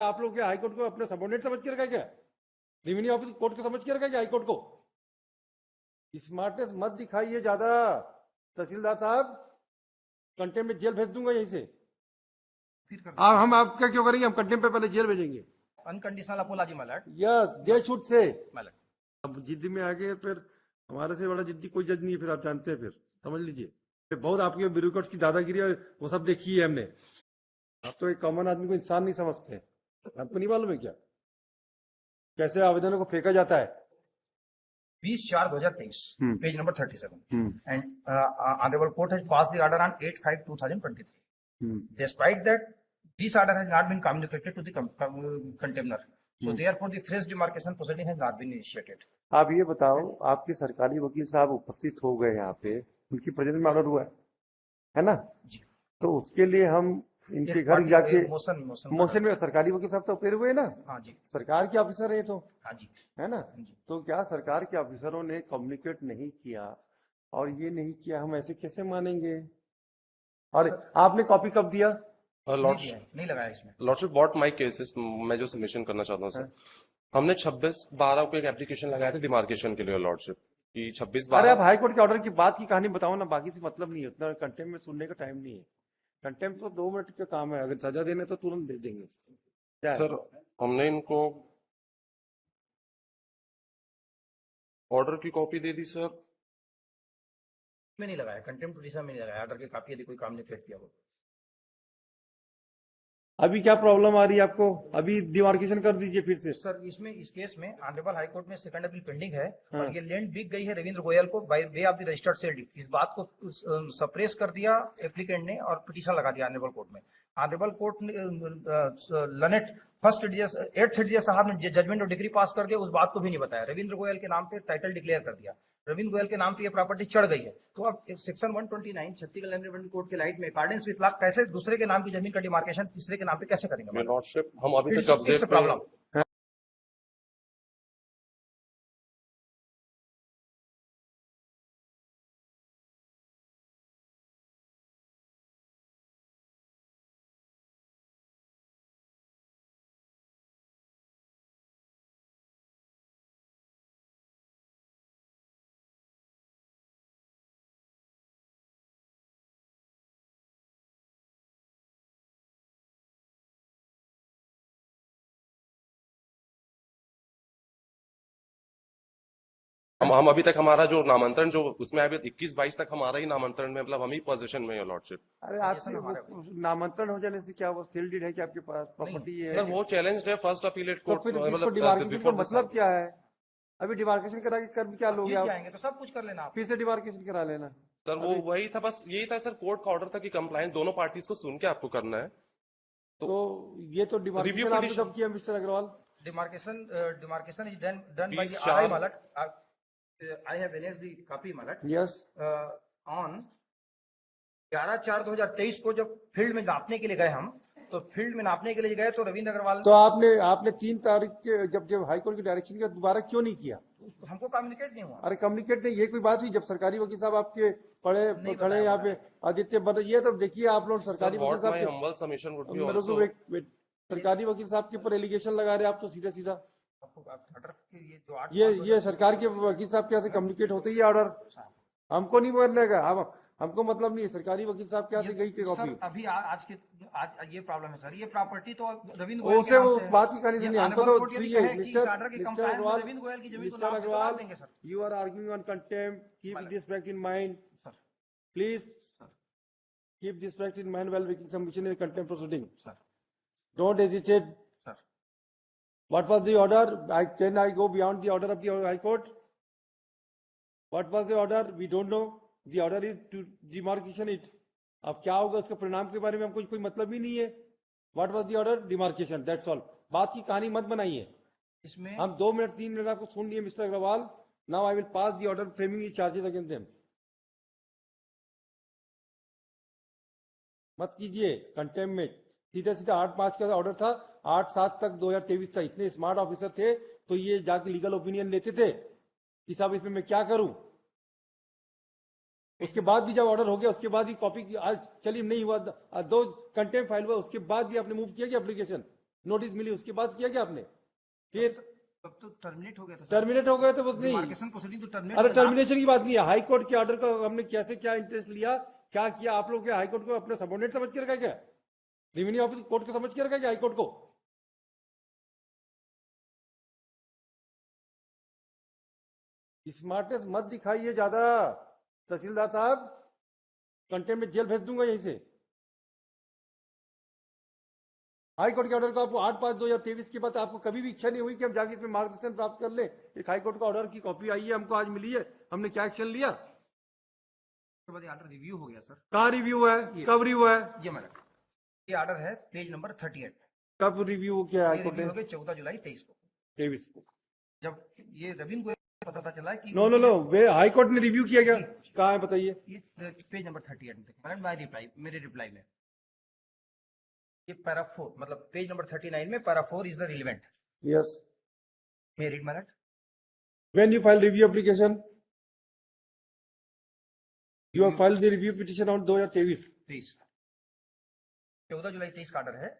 आप लोग क्या हाईकोर्ट को अपने सबॉर्डिनेट समझ के रखा क्या? रेवेन्यू ऑफिस कोर्ट को समझ के रखा क्या हाईकोर्ट को? स्मार्टनेस मत दिखाइए ज्यादा। तहसीलदार साहब, कंटेम्प्ट में जेल भेज दूंगा यहीं से। हम आप क्या क्यों करेंगे? हम कंटेम्प्ट पे पहले जेल भेजेंगे। Unconditional apology my yes, they should say. Lord. अब जिद्दी में आगे फिर हमारे से बड़ा जिद्दी कोई जज नहीं है, फिर आप जानते हैं, फिर समझ लीजिए। फिर बहुत आपकी ब्यूरोक्रेट्स की दादागिरी है, वो सब देखी है हमने। आप तो एक कॉमन आदमी को इंसान नहीं समझते। आपको नहीं मालूम है क्या कैसे आवेदनों को फेंका जाता है? 20/4/2023, page number 37, and honorable court has passed the order on 8/5/2023. Despite that, this order has not been communicated to the contender. So therefore, the fresh demarcation proceeding has not been initiated. आप ये बताओ, आपके सरकारी वकील साहब उपस्थित हो गए यहाँ पे, उनकी प्रेजेंस में ऑर्डर हुआ है ना जी। तो उसके लिए हम इनके घर जाके मोशन में सरकारी वकील साहब तो पेड़ हुए ना। हाँ जी। सरकार के ऑफिसर है तो। हाँ जी। है ना। तो क्या सरकार के ऑफिसरों ने कम्युनिकेट नहीं किया और ये नहीं किया, हम ऐसे कैसे मानेंगे? और आपने कॉपी कब दिया? नहीं लगाया इसमें। लॉर्डशिप व्हाट माय केसेस, मैं जो सबमिशन करना चाहता हूँ सर, हमने 26/12 को एक एप्लीकेशन लगाया था डिमार्केशन के लिए लॉर्डशिप की 26/12। अरे आप हाईकोर्ट के ऑर्डर की बात की कहानी बताओ ना, बाकी से मतलब नहीं है, उतना कंटेम्प्ट में सुनने का टाइम नहीं है। कंटेम्प्ट तो 2 मिनट का काम है, अगर सजा देने तो तुरंत भेज देंगे। क्या सर हमने इनको ऑर्डर की कॉपी दे दी सर। में नहीं लगाया, कंटेम्प्ट पिटीशन में नहीं लगाया, ऑर्डर की कॉपी यदि कोई काम नहीं किया वो। अभी क्या प्रॉब्लम आ रही है आपको? अभी डिमार्केशन कर दीजिए फिर से। सर इसमें इस केस में ऑनरेबल हाई कोर्ट में सेकंड अपील पेंडिंग है। और ये लैंड बिक गई है रविंद्र गोयल को by way of the registered sale deed. इस बात को सप्रेस कर दिया एप्लीकेंट ने और पिटीशन लगा दिया ऑनरेबल कोर्ट में। ऑनरेबल कोर्ट ने लनेट फर्स्ट 8th जज साहब ने जजमेंट और डिग्री पास कर दिया, उस बात को भी नहीं बताया। रविंद्र गोयल के नाम पे टाइटल डिक्लेयर कर दिया, रविंद्र गोयल के नाम पे ये प्रॉपर्टी चढ़ गई है। तो अब section 129 Chhattisgarh land revenue code के लाइट में अकॉर्डिंग विद लॉ कैसे दूसरे के नाम की जमीन का डिमार्केशन तीसरे के नाम पे कैसे करेंगे? लॉर्डशिप हम अभी तक कब्जे पे प्रॉब्लम हम अभी तक हमारा जो नामांतरण जो उसमें अभी 21-22 तक हमारा ही नामांतरण में, मतलब हम ही पोजीशन में है लॉर्डशिप। अरे आपसे नामांतरण हो जाने से क्या वो सेल डीड है कि आपके पास प्रॉपर्टी है? सर वो चैलेंज है फर्स्ट अपीलेट कोर्ट। तो फिर डिमार्केशन का मतलब क्या है? अभी डिमार्केशन करा के कर क्या लोगे आप? जाएंगे तो सब कुछ कर लेना, फिर से डिमार्केशन करा लेना। सर वो वही था, बस यही था सर, कोर्ट का ऑर्डर था कि कंप्लायंस दोनों पार्टीज को सुन के आपको करना है। तो ये तो डिमार्केशन आपने कब किया mister Agarwal? Demarcation is done by RI मालट। I have annexed the copy, Malat. Yes. On 11/4/2023 को जब फील्ड में नापने के लिए गए हम, तो फील्ड में नापने के लिए गए तो रविंद्र अग्रवाल तो आपने 3 तारीख के जब हाईकोर्ट की डायरेक्शन किया दोबारा क्यों नहीं किया? हमको कम्युनिकेट नहीं हुआ। अरे कम्युनिकेट नहीं, ये कोई बात हुई? जब सरकारी वकील साहब आपके खड़े यहाँ पे आदित्य बद, ये तो देखिए आप लोग सरकारी वकील साहब सरकारी वकील साहब के ऊपर एलिगेशन लगा रहे आप तो सीधा सीधा। ये सरकार के वकील साहब क्या से कम्युनिकेट होते ही ऑर्डर हमको नहीं बोलने का। हमको मतलब नहीं है सरकारी वकील साहब क्या से गई के कॉपी। अभी आज ये प्रॉब्लम है सर, ये प्रॉपर्टी तो रविंद्र गोयल के नाम से उस बात की कहानी नहीं, हमको तो mister Agarwal you are arguing on contempt, keep this fact in mind please, keep this fact in mind while making submission in contempt proceeding. Don't hesitate. What was the order? Can I go beyond the order of the High Court? What was the order? We don't know. The order is to demarcation it. अब क्या होगा उसका परिणाम के बारे में हमको कोई मतलब ही नहीं है। What was the order? Demarcation. That's all. बात की कहानी मत बनाइए। इसमें हम 2 मिनट 3 मिनट आपको सुन लिए mister Agarwal. Now I will pass the order framing the charges against them. मत कीजिए कंटेम्प्ट में। सीधा सीधा 8/5 का ऑर्डर था, 8/7 तक 2023 था। इतने स्मार्ट ऑफिसर थे तो ये जाके लीगल ओपिनियन लेते थे कि साहब इसमें मैं क्या करूं। उसके बाद भी जब ऑर्डर हो गया उसके बाद भी कॉपी आज चलिए नहीं हुआ, 2 कंटेम्प्ट फाइल हुआ, उसके बाद भी आपने मूव किया कि एप्लीकेशन नोटिस मिली उसके बाद किया क्या आपने? फिर तब तो टर्मिनेट हो गया था टर्मिनेट हो गए तो बस नहीं। डिमार्केशन प्रोसीडिंग तो टर्मिनेट अरे टर्मिनेशन की बात नहीं है, हाई कोर्ट के ऑर्डर का हमने कैसे क्या इंटरेस्ट लिया, क्या किया आप लोग? क्या हाई कोर्ट को अपने सबऑर्डिनेट समझ के रखा है क्या? रेवेन्यू ऑफिस कोर्ट को समझ के रखा है क्या हाई कोर्ट को? स्मार्टनेस मत दिखाइए ज्यादा तहसीलदार साहब, कंटेम्प्ट में जेल भेज दूंगा यहीं से। हाई कोर्ट के ऑर्डर को आपको 8/5/2023 के बाद आपको कभी भी इच्छा नहीं हुई कि हम जाके इसमें मार्गदर्शन प्राप्त कर ले? एक हाई कोर्ट का ऑर्डर की कॉपी आई है, हमको आज मिली है, हमने क्या एक्शन लिया? उसके बाद ऑर्डर रिव्यू हो गया सर। कहाँ रिव्यू है, कब रिव्यू है? ये मैडम, ये ऑर्डर है पेज नंबर 38। कब रिव्यू किया हाई कोर्ट ने? रिव्यू हो गया 14 जुलाई 23 को। 23 को। जब ये रविंद्र गोयल को पता चला कि नो नो नो, वे हाई कोर्ट ने रिव्यू किया क्या? कहाँ है बताइए? ये पेज नंबर 38 में मैडम, माय रिप्लाई, मेरे रिप्लाई में ये पैरा 4 मतलब पेज नंबर 39 में para 4 is the relevant. Yes, may read madam. When you file review application, you have filed the review petition on 2023। 14 जुलाई 23 का ऑर्डर है।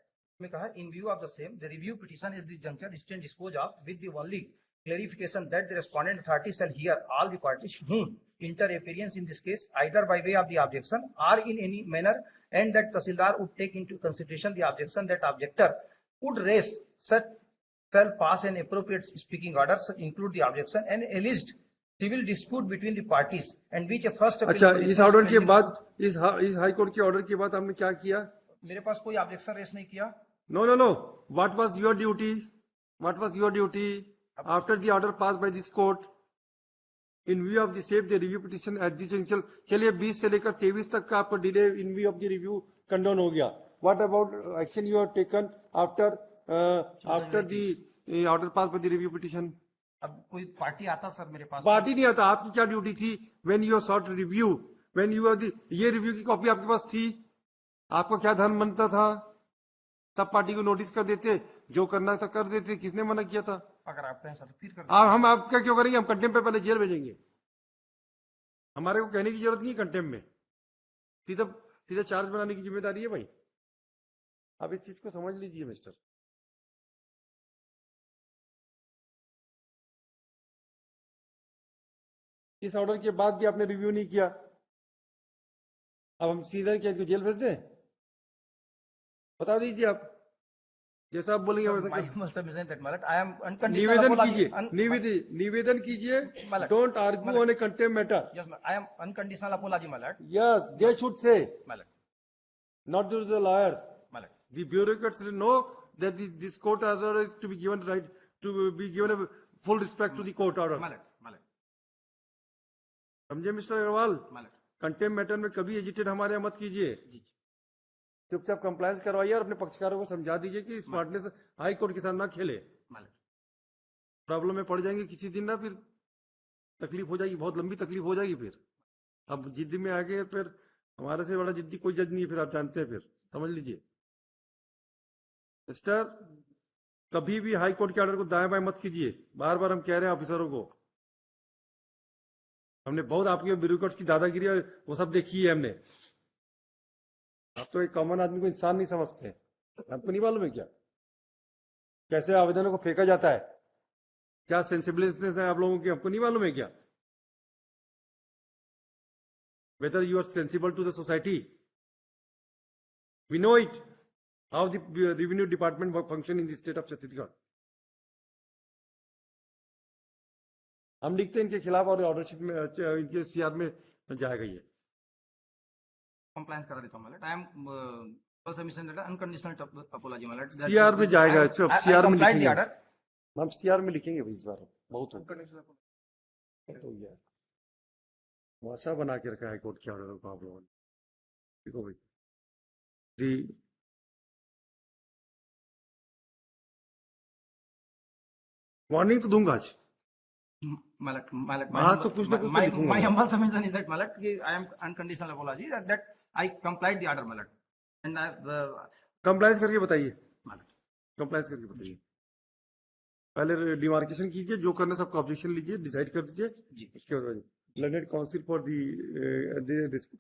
में कहा इन view of the same the review petition is the junction stand dispose of with the only clarification that the respondent authority shall hear all the parties whom inter appearance in this case either by way of the objection or in any manner, and that Tahsildar would take into consideration the objection that objector would raise, such shall pass an appropriate speaking order include the objection and alleged civil dispute between the parties and which a first appeal अच्छा, petition इस order के pending- बाद इस high court के order के बाद हमने क्या किया? मेरे पास कोई ऑब्जेक्शन रेस नहीं किया। No no no, what was your duty? What was your duty after the order pass by this court in view of the same the review petition at the junction? चलिए 20 से लेकर 23 तक का आपका delay in view of the review condone हो गया। What about action you have taken after the order pass by the review petition? अब कोई पार्टी आता सर मेरे पास, पार्टी नहीं आता, आपकी क्या ड्यूटी थी? When you sought review, when you ये रिव्यू की कॉपी आपके पास थी, आपको क्या धर्म बनता था? तब पार्टी को नोटिस कर देते, जो करना था कर देते, किसने मना किया था? अगर आप कहें सर तो फिर कर हम आपका क्यों करेंगे? हम कंटेम्प्ट पे पहले जेल भेजेंगे, हमारे को कहने की जरूरत नहीं कंटेम्प्ट में, सीधा सीधा चार्ज बनाने की जिम्मेदारी है भाई। आप इस चीज को समझ लीजिए मिस्टर। इस ऑर्डर के बाद भी आपने रिव्यू नहीं किया, अब हम सीधा क्या इसको जेल भेज दें? बता दीजिए आप, जैसा आप बोलेंगे वैसा कर- निवेदन कीजिए, निवेदन कीजिए, don't argue on A contempt matter. I am unconditional apology, my lord. Yes, they should say, My lord. not the lawyers. My lord. The bureaucrats know that this court order is to be given right, to be given a full respect to the court order. My lord. My lord. समझे mister Agarwal? My lord. Contempt matter में कभी agitate हमारे यहाँ मत कीजिए, चुपचाप compliance करवाइए और अपने पक्षकारों को समझा दीजिए कि स्मार्टनेस हाई कोर्ट के साथ ना खेले। My lord. प्रॉब्लम में पड़ जाएंगे किसी दिन ना, फिर तकलीफ हो जाएगी, बहुत लंबी तकलीफ हो जाएगी। फिर अब जिद्दी में आ गए, फिर हमारे से बड़ा जिद्दी कोई जज नहीं है, फिर आप जानते हैं, फिर समझ लीजिए मिस्टर, कभी भी हाई कोर्ट के ऑर्डर को दाएं बाएं मत कीजिए। बार बार हम कह रहे हैं ऑफिसरों को, हमने बहुत आपके ब्यूरोक्रेट्स की दादागिरी वो सब देखी है हमने। आप तो एक कॉमन आदमी को इंसान नहीं समझते, आपको नहीं मालूम है क्या कैसे आवेदनों को फेंका जाता है? क्या सेंसिबिलिटीज है आप लोगों की, हमको नहीं मालूम है क्या? Whether you are sensible to the society, we know it, how the revenue department function in the state of Chhattisgarh. हम लिखते हैं इनके खिलाफ और ऑर्डरशिप में, इनके सीआर में जाएगा ये। Compliance करा देता हूँ, my lord. I am submission letter unconditional apology, my lord. CR में जाएगा, सीआर में complied the लिखेंगे, order. हम सीआर में लिखेंगे भाई, इस बार बहुत हो गया, भाषा बना के रखा है कोर्ट के ऑर्डर को आप लोगों ने। देखो भाई, दी वार्निंग तो दूंगा आज, My lord, my lord, हाँ, तो कुछ ना कुछ तो लिखूंगा। my humble submission is that, my lord, I am unconditional apology that I complied the order, my lord. And I, compliance करके बताइए, my lord. कंप्लायंस करके बताइए। पहले डिमार्केशन कीजिए, जो करना सबका ऑब्जेक्शन लीजिए, डिसाइड कर दीजिए। उसके बाद learned counsel for the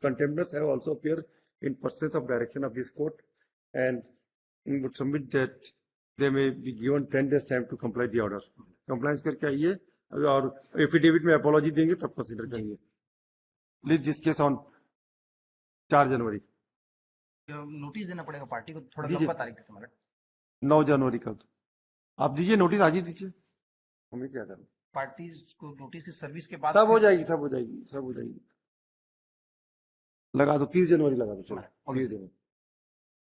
contemptors have also appear in pursuance of direction of this court and would submit that they may be given 10 days time to comply the order. Compliance करके आइए और affidavit में apology देंगे तब consider करेंगे। Please this case on 4 January, notice देना पड़ेगा party को, थोड़ा दीजिए। लंबा तारीख देते मैडम। 9 जनवरी कल आप दीजिए नोटिस, आज ही दीजिए, हमें क्या करना। पार्टी को नोटिस की सर्विस के बाद सब हो जाएगी, सब हो जाएगी, सब हो जाएगी। लगा दो 30 जनवरी लगा दो, चलो 30 जनवरी।